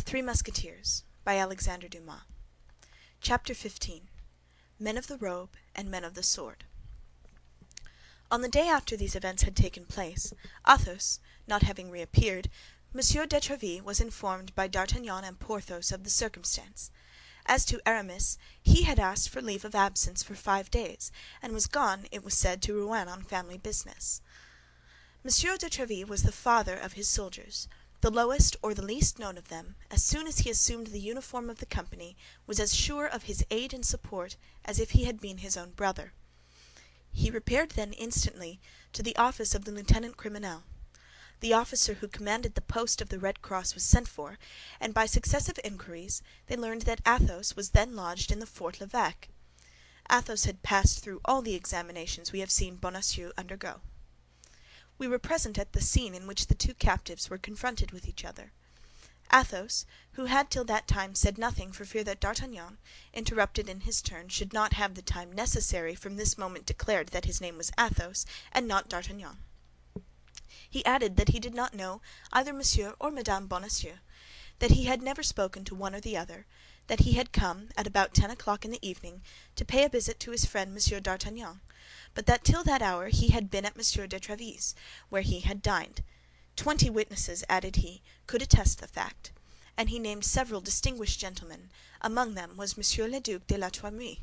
Three Musketeers by Alexandre Dumas. Chapter 15. Men of the Robe and Men of the Sword. On the day after these events had taken place, Athos not having reappeared, Monsieur de Tréville was informed by D'Artagnan and Porthos of the circumstance. As to Aramis, he had asked for leave of absence for 5 days, and was gone, it was said, to Rouen on family business. Monsieur de Tréville was the father of his soldiers. The lowest or the least known of them, as soon as he assumed the uniform of the company, was as sure of his aid and support as if he had been his own brother. He repaired then instantly to the office of the lieutenant criminel. The officer who commanded the post of the Red Cross was sent for, and by successive inquiries they learned that Athos was then lodged in the Fort l'Evêque. Athos had passed through all the examinations we have seen Bonacieux undergo. We were present at the scene in which the two captives were confronted with each other. Athos, who had till that time said nothing for fear that D'Artagnan, interrupted in his turn, should not have the time necessary, from this moment declared that his name was Athos, and not D'Artagnan. He added that he did not know either Monsieur or Madame Bonacieux, that he had never spoken to one or the other, that he had come, at about 10 o'clock in the evening, to pay a visit to his friend Monsieur d'Artagnan, but that till that hour he had been at Monsieur de Tréville's, where he had dined. 20 witnesses, added he, could attest the fact, and he named several distinguished gentlemen. Among them was Monsieur le Duc de la Trémouille.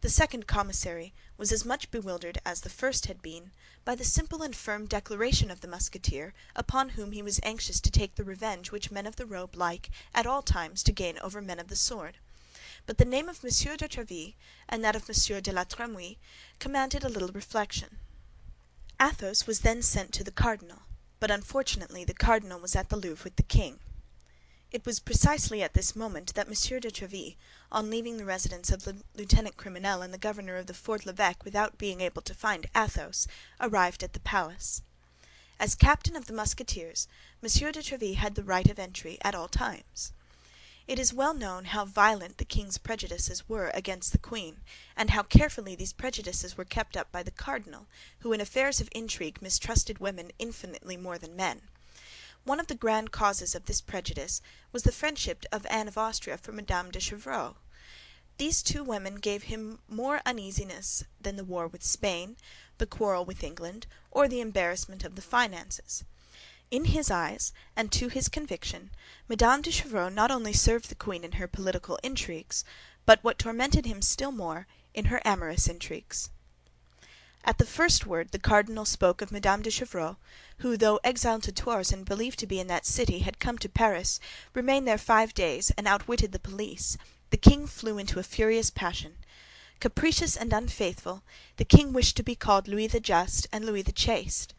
The second commissary was as much bewildered as the first had been by the simple and firm declaration of the Musketeer, upon whom he was anxious to take the revenge which men of the robe like, at all times, to gain over men of the sword. But the name of Monsieur de Tréville and that of Monsieur de la Trémouille commanded a little reflection. Athos was then sent to the cardinal, but unfortunately the cardinal was at the Louvre with the king. It was precisely at this moment that Monsieur de Tréville, on leaving the residence of the lieutenant criminel and the governor of the Fort l'Evêque without being able to find Athos, arrived at the palace. As captain of the Musketeers, Monsieur de Tréville had the right of entry at all times. It is well known how violent the king's prejudices were against the queen, and how carefully these prejudices were kept up by the cardinal, who in affairs of intrigue mistrusted women infinitely more than men. One of the grand causes of this prejudice was the friendship of Anne of Austria for Madame de Chevreuse. These two women gave him more uneasiness than the war with Spain, the quarrel with England, or the embarrassment of the finances. In his eyes, and to his conviction, Madame de Chevreuse not only served the queen in her political intrigues, but what tormented him still more, in her amorous intrigues. At the first word the cardinal spoke of Madame de Chevreuse, who, though exiled to Tours and believed to be in that city, had come to Paris, remained there 5 days, and outwitted the police, the king flew into a furious passion. Capricious and unfaithful, the king wished to be called Louis the Just and Louis the Chaste.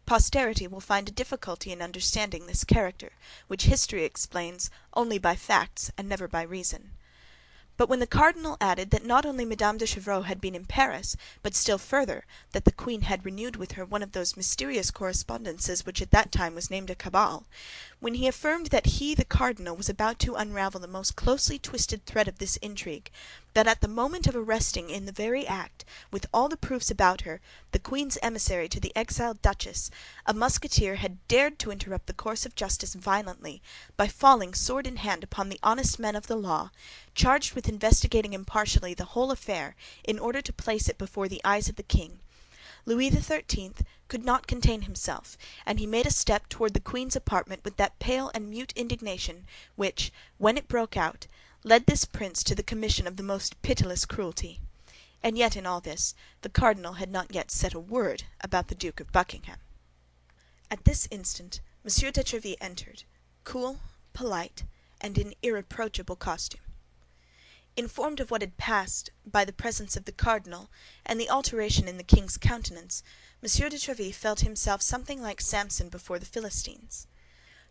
Posterity will find a difficulty in understanding this character, which history explains only by facts and never by reason. But when the cardinal added that not only Madame de Chevreuse had been in Paris, but still further, that the queen had renewed with her one of those mysterious correspondences which at that time was named a cabal, when he affirmed that he, the cardinal, was about to unravel the most closely twisted thread of this intrigue, that at the moment of arresting in the very act, with all the proofs about her, the queen's emissary to the exiled duchess, a Musketeer had dared to interrupt the course of justice violently, by falling sword in hand upon the honest men of the law, charged with investigating impartially the whole affair, in order to place it before the eyes of the king, Louis XIII could not contain himself, and he made a step toward the queen's apartment with that pale and mute indignation which, when it broke out, led this prince to the commission of the most pitiless cruelty. And yet in all this, the cardinal had not yet said a word about the Duke of Buckingham. At this instant, Monsieur de Tréville entered, cool, polite, and in irreproachable costume. Informed of what had passed by the presence of the cardinal and the alteration in the king's countenance, Monsieur de Tréville felt himself something like Samson before the Philistines.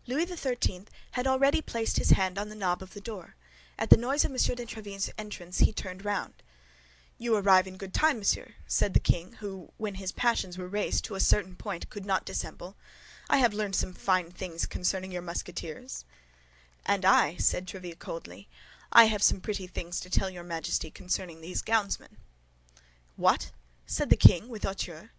Louis XIII had already placed his hand on the knob of the door. At the noise of Monsieur de Tréville's entrance he turned round. "You arrive in good time, monsieur," said the king, who, when his passions were raised to a certain point, could not dissemble. "I have learned some fine things concerning your Musketeers." "And I," said Tréville coldly, "I have some pretty things to tell your Majesty concerning these gownsmen." "What?" said the king, with hauteur.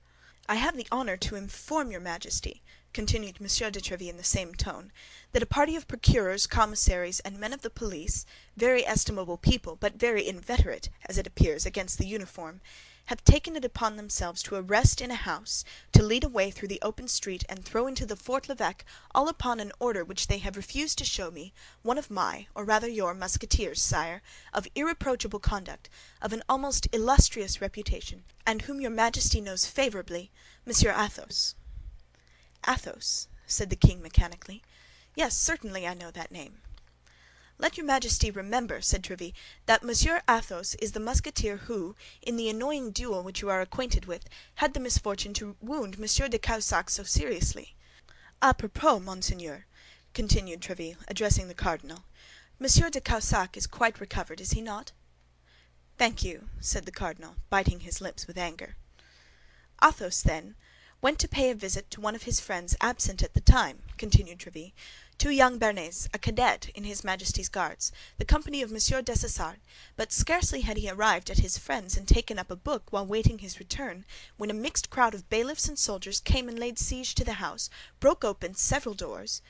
"I have the honor to inform your Majesty," continued M. de Tréville in the same tone, that a party of procureurs, commissaries, and men of the police, very estimable people, but very inveterate, as it appears, against the uniform, have taken it upon themselves to arrest in a house, to lead away through the open street, and throw into the Fort l'Evêque, all upon an order which they have refused to show me, one of my, or rather your, Musketeers, sire, of irreproachable conduct, of an almost illustrious reputation, and whom your Majesty knows favorably, Monsieur Athos." "Athos," said the king mechanically. "Yes, certainly I know that name." "Let your Majesty remember," said Tréville, "that Monsieur Athos is the Musketeer who, in the annoying duel which you are acquainted with, had the misfortune to wound Monsieur de Cahusac so seriously. A propos, monseigneur," continued Tréville, addressing the cardinal, "Monsieur de Cahusac is quite recovered, is he not?" "Thank you," said the cardinal, biting his lips with anger. "Athos, then, went to pay a visit to one of his friends absent at the time," continued Tréville, "two young Béarnais, a cadet in his Majesty's Guards, the company of Monsieur Dessessart; but scarcely had he arrived at his friend's and taken up a book while waiting his return, when a mixed crowd of bailiffs and soldiers came and laid siege to the house, broke open several doors—"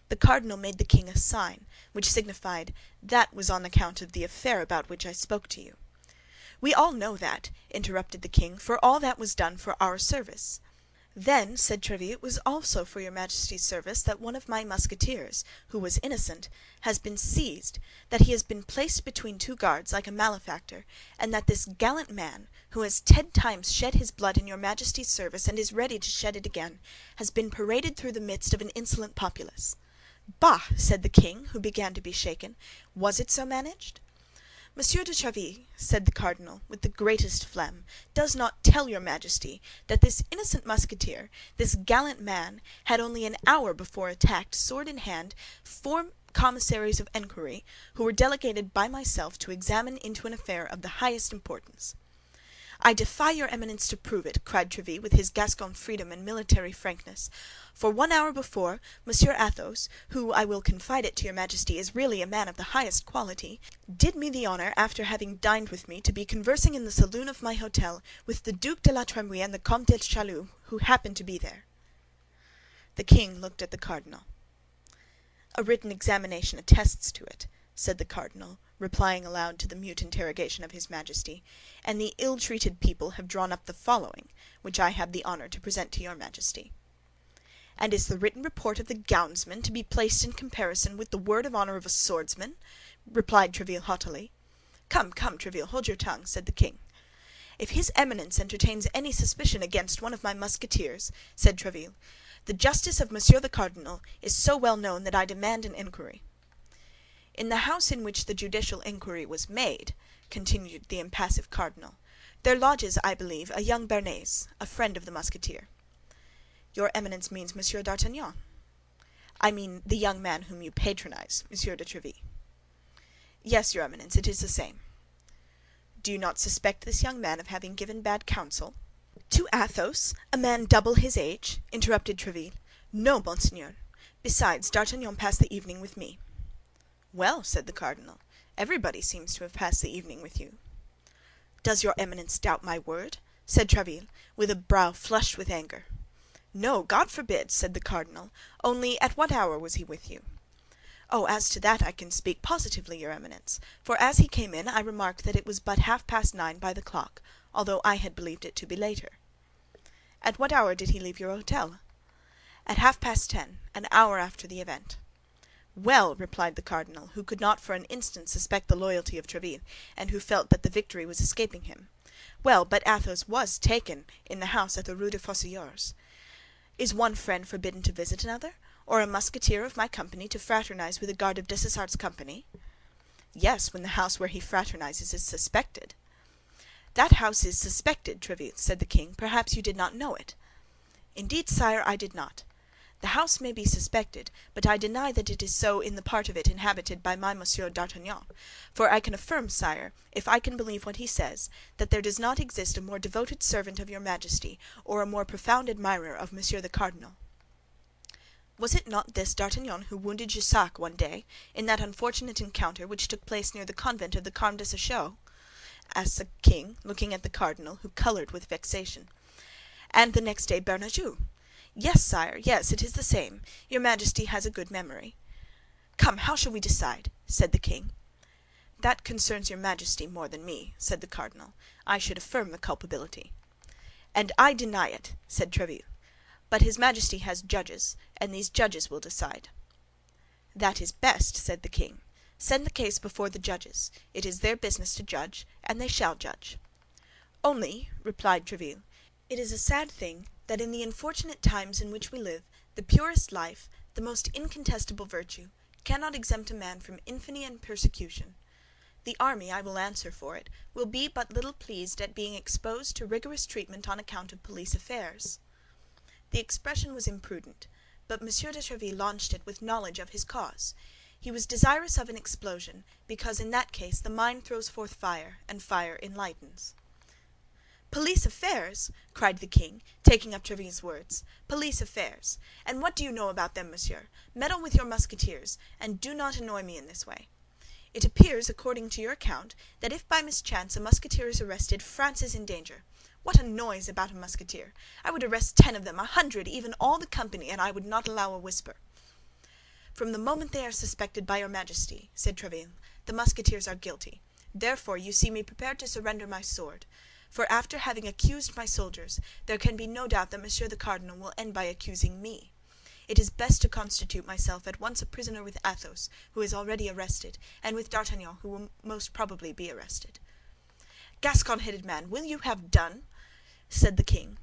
The cardinal made the king a sign, which signified, "That was on account of the affair about which I spoke to you." "We all know that," interrupted the king, "for all that was done for our service." "Then," said Tréville, "it was also for your Majesty's service that one of my Musketeers, who was innocent, has been seized, that he has been placed between two guards like a malefactor, and that this gallant man, who has 10 times shed his blood in your Majesty's service and is ready to shed it again, has been paraded through the midst of an insolent populace." "Bah!" said the king, who began to be shaken. "Was it so managed?" "Monsieur de Tréville," said the cardinal, with the greatest phlegm, "does not tell your Majesty that this innocent Musketeer, this gallant man, had only an hour before attacked, sword in hand, 4 commissaries of enquiry, who were delegated by myself to examine into an affair of the highest importance." "I defy your Eminence to prove it," cried Tréville, with his Gascon freedom and military frankness. "For 1 hour before, Monsieur Athos, who, I will confide it to your Majesty, is really a man of the highest quality, did me the honor, after having dined with me, to be conversing in the saloon of my hôtel with the Duc de la Trémouille and the Comte de Châlus, who happened to be there." The king looked at the cardinal. "A written examination attests to it," said the cardinal, replying aloud to the mute interrogation of his Majesty, "and the ill-treated people have drawn up the following, which I have the honor to present to your Majesty." "And is the written report of the gownsman to be placed in comparison with the word of honor of a swordsman?" replied Tréville haughtily. "Come, come, Tréville, hold your tongue," said the king. "If his Eminence entertains any suspicion against one of my Musketeers," said Tréville, "the justice of Monsieur the Cardinal is so well known that I demand an inquiry." "In the house in which the judicial inquiry was made," continued the impassive cardinal, "there lodges, I believe, a young Béarnais, a friend of the Musketeer." "Your Eminence means Monsieur d'Artagnan." "I mean the young man whom you patronize, Monsieur de Tréville." "Yes, your Eminence, it is the same." "Do you not suspect this young man of having given bad counsel?" "To Athos, a man double his age?" interrupted Tréville. "No, monseigneur. Besides, D'Artagnan passed the evening with me." "Well," said the cardinal, "everybody seems to have passed the evening with you." "Does your Eminence doubt my word?" said Tréville, with a brow flushed with anger. "No, God forbid!" said the cardinal. "Only at what hour was he with you?" "Oh, as to that I can speak positively, your Eminence, for as he came in I remarked that it was but 9:30 by the clock, although I had believed it to be later." "At what hour did he leave your hôtel?" "At 10:30, an hour after the event." "Well," replied the cardinal, who could not for an instant suspect the loyalty of Tréville, and who felt that the victory was escaping him, "well, but Athos was taken in the house at the Rue des Fossoyeurs. Is one friend forbidden to visit another, or a Musketeer of my company to fraternize with a guard of Dessessart's company?" "Yes, when the house where he fraternizes is suspected." "That house is suspected, Tréville," said the king. "Perhaps you did not know it." "Indeed, sire, I did not. The house may be suspected, but I deny that it is so in the part of it inhabited by my Monsieur d'Artagnan; for I can affirm, sire, if I can believe what he says, that there does not exist a more devoted servant of your Majesty, or a more profound admirer of Monsieur the Cardinal." "Was it not this D'Artagnan who wounded Jussac one day, in that unfortunate encounter which took place near the convent of the Carmes Déchaussés?" asked the king, looking at the cardinal, who colored with vexation. "And the next day Bernajoux?" "Yes, sire, yes, it is the same. Your Majesty has a good memory." "Come, how shall we decide?" said the king. "That concerns your Majesty more than me," said the cardinal. "I should affirm the culpability." "And I deny it," said Tréville. "But his Majesty has judges, and these judges will decide." "That is best," said the king. "Send the case before the judges. It is their business to judge, and they shall judge." "Only," replied Tréville, "it is a sad thing that in the unfortunate times in which we live, the purest life, the most incontestable virtue, cannot exempt a man from infamy and persecution. The army, I will answer for it, will be but little pleased at being exposed to rigorous treatment on account of police affairs." The expression was imprudent, but M. de Tréville launched it with knowledge of his cause. He was desirous of an explosion, because in that case the mind throws forth fire, and fire enlightens. "Police affairs!" cried the king, taking up Tréville's words. "Police affairs! And what do you know about them, monsieur? Meddle with your Musketeers, and do not annoy me in this way. It appears, according to your account, that if by mischance a Musketeer is arrested, France is in danger. What a noise about a Musketeer! I would arrest 10 of them, 100, even all the company, and I would not allow a whisper." "From the moment they are suspected by your Majesty," said Tréville, "the Musketeers are guilty. Therefore you see me prepared to surrender my sword. For after having accused my soldiers, there can be no doubt that Monsieur the Cardinal will end by accusing me. It is best to constitute myself at once a prisoner with Athos, who is already arrested, and with D'Artagnan, who will most probably be arrested." "Gascon-headed man, will you have done?" said the king.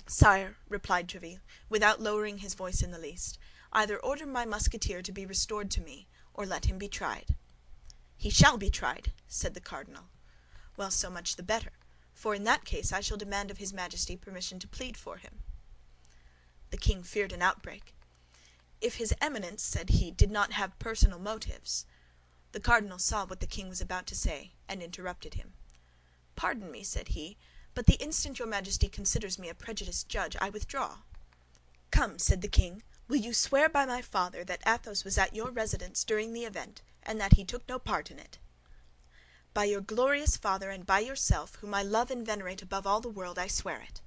"Sire," replied Tréville, without lowering his voice in the least, "either order my Musketeer to be restored to me, or let him be tried." "He shall be tried," said the cardinal. "Well, so much the better, for in that case I shall demand of his Majesty permission to plead for him." The king feared an outbreak. "If his Eminence," said he, "did not have personal motives—" The cardinal saw what the king was about to say, and interrupted him. "Pardon me," said he, "but the instant your Majesty considers me a prejudiced judge, I withdraw." "Come," said the king, "will you swear by my father that Athos was at your residence during the event, and that he took no part in it?" "By your glorious father and by yourself, whom I love and venerate above all the world, I swear it."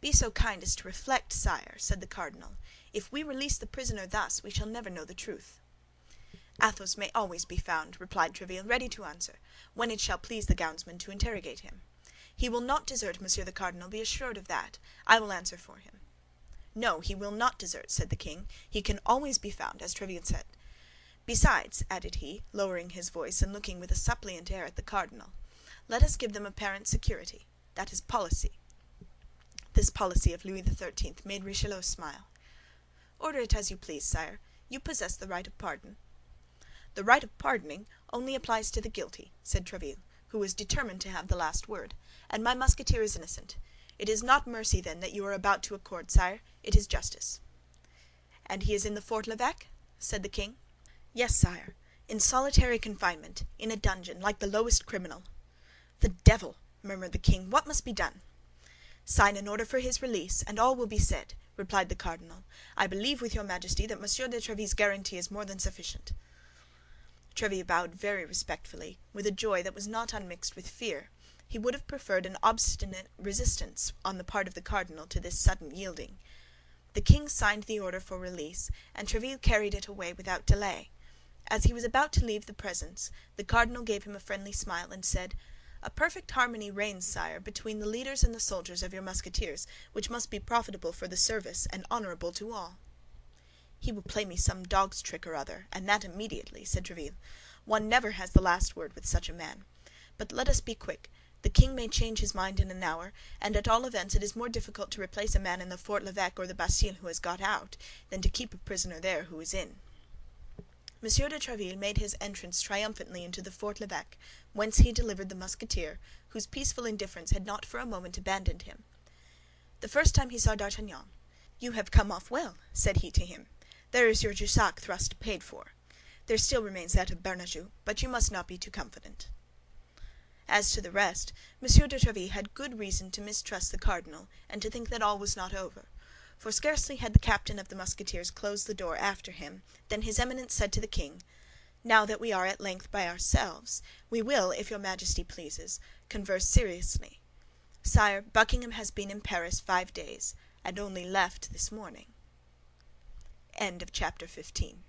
"Be so kind as to reflect, sire," said the cardinal. "If we release the prisoner thus, we shall never know the truth." "Athos may always be found," replied Tréville, "ready to answer, when it shall please the gownsmen to interrogate him. He will not desert, Monsieur the Cardinal, be assured of that. I will answer for him." "No, he will not desert," said the king. "He can always be found, as Tréville said. Besides," added he, lowering his voice and looking with a suppliant air at the cardinal, "let us give them apparent security. That is policy." This policy of Louis XIII. Made Richelieu smile. "Order it as you please, sire. You possess the right of pardon." "The right of pardoning only applies to the guilty," said Tréville, who was determined to have the last word, "and my Musketeer is innocent. It is not mercy, then, that you are about to accord, sire; it is justice." "And he is in the Fort l'Evêque?" said the king. "Yes, sire, in solitary confinement, in a dungeon, like the lowest criminal." "The devil!" murmured the king. "What must be done?" "Sign an order for his release, and all will be said," replied the cardinal. "I believe with your Majesty that Monsieur de Tréville's guarantee is more than sufficient." Tréville bowed very respectfully, with a joy that was not unmixed with fear. He would have preferred an obstinate resistance on the part of the cardinal to this sudden yielding. The king signed the order for release, and Tréville carried it away without delay. As he was about to leave the presence, the cardinal gave him a friendly smile and said, "A perfect harmony reigns, sire, between the leaders and the soldiers of your Musketeers, which must be profitable for the service and honorable to all." "He will play me some dog's trick or other, and that immediately," said Tréville. "One never has the last word with such a man. But let us be quick. The king may change his mind in an hour, and at all events it is more difficult to replace a man in the Fort l'Evêque or the Bastille who has got out, than to keep a prisoner there who is in." Monsieur de Tréville made his entrance triumphantly into the Fort l'Evêque, whence he delivered the Musketeer, whose peaceful indifference had not for a moment abandoned him. The first time he saw D'Artagnan, "You have come off well," said he to him. "There is your Jussac thrust paid for. There still remains that of Bernajoux, but you must not be too confident." As to the rest, Monsieur de Tréville had good reason to mistrust the cardinal and to think that all was not over; for scarcely had the captain of the Musketeers closed the door after him than his Eminence said to the king, "Now that we are at length by ourselves, we will, if your Majesty pleases, converse seriously. Sire, Buckingham has been in Paris 5 days. and only left this morning. Chapter 16